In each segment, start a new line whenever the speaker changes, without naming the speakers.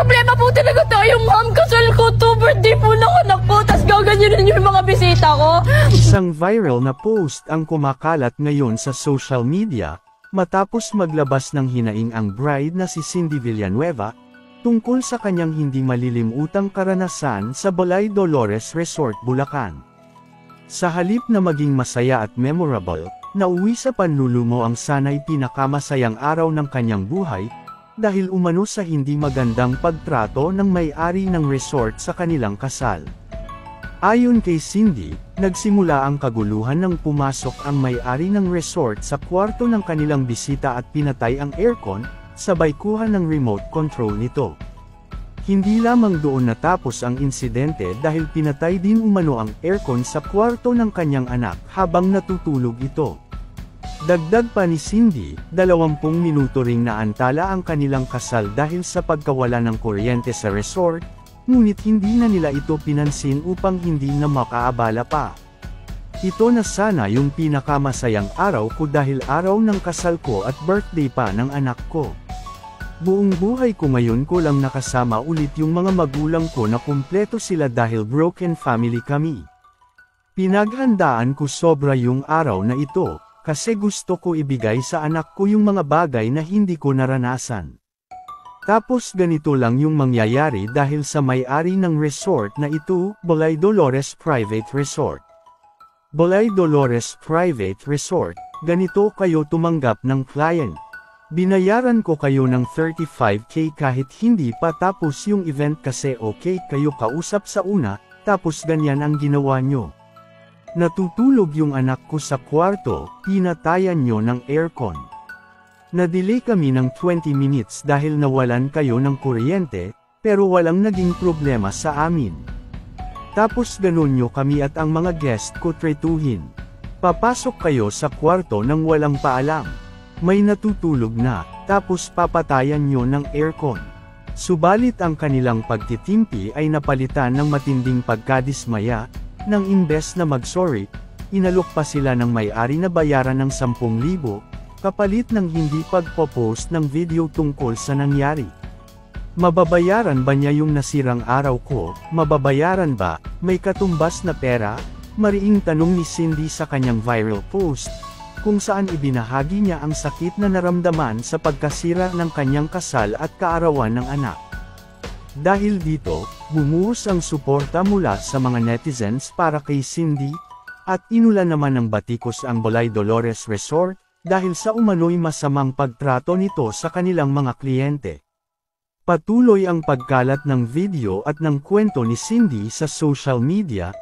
problema po talaga tayo, ma'am. Kasal ko to, birthday po ng anak ko, tas gaganyanin niyo yung mga bisita ko.
Isang viral na post ang kumakalat ngayon sa social media, matapos maglabas ng hinaing ang bride na si Cindy Villanueva, tungkol sa kanyang hindi malilimutang karanasan sa Balay Dolores Resort, Bulacan. Sa halip na maging masaya at memorable, nauwi sa panlulumo ang sana'y pinakamasayang araw ng kanyang buhay, dahil umano sa hindi magandang pagtrato ng may-ari ng resort sa kanilang kasal. Ayon kay Cindy, nagsimula ang kaguluhan nang pumasok ang may-ari ng resort sa kwarto ng kanilang bisita at pinatay ang aircon, sabay kuha ng remote control nito. Hindi lamang doon natapos ang insidente dahil pinatay din umano ang aircon sa kwarto ng kanyang anak habang natutulog ito. Dagdag pa ni Cindy, 20 minuto ring naantala ang kanilang kasal dahil sa pagkawala ng kuryente sa resort, ngunit hindi na nila ito pinansin upang hindi na makaabala pa. Ito na sana yung pinakamasayang araw ko dahil araw ng kasal ko at birthday pa ng anak ko. Buong buhay ko ngayon ko lang nakasama ulit yung mga magulang ko na kumpleto sila dahil broken family kami. Pinaghandaan ko sobra yung araw na ito, kasi gusto ko ibigay sa anak ko yung mga bagay na hindi ko naranasan. Tapos ganito lang yung mangyayari dahil sa may-ari ng resort na ito, Balay Dolores Private Resort. Balay Dolores Private Resort, ganito kayo tumanggap ng client. Binayaran ko kayo ng 35K kahit hindi pa tapos yung event kasi okay kayo kausap sa una, tapos ganyan ang ginawa nyo. Natutulog yung anak ko sa kwarto, pinatayan nyo ng aircon. Na-delay kami ng 20 minutes dahil nawalan kayo ng kuryente, pero walang naging problema sa amin. Tapos ganun nyo kami at ang mga guest ko tretuhin. Papasok kayo sa kwarto nang walang paalam. May natutulog na, tapos papatayan nyo ng aircon. Subalit ang kanilang pagtitimpi ay napalitan ng matinding pagkadismaya, nang imbes na mag-sorry, inalok pa sila ng may-ari na bayaran ng 10,000, kapalit ng hindi pagpo-post ng video tungkol sa nangyari. Mababayaran ba niya yung nasirang araw ko? Mababayaran ba? May katumbas na pera? Mariing tanong ni Cindy sa kanyang viral post, kung saan ibinahagi niya ang sakit na naramdaman sa pagkasira ng kanyang kasal at kaarawan ng anak. Dahil dito, bumuhos ang suporta mula sa mga netizens para kay Cindy, at inulan naman ng batikos ang Balay Dolores Resort, dahil sa umano'y masamang pagtrato nito sa kanilang mga kliyente. Patuloy ang pagkalat ng video at ng kwento ni Cindy sa social media,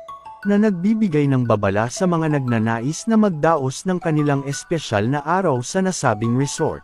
na nagbibigay ng babala sa mga nagnanais na magdaos ng kanilang espesyal na araw sa nasabing resort.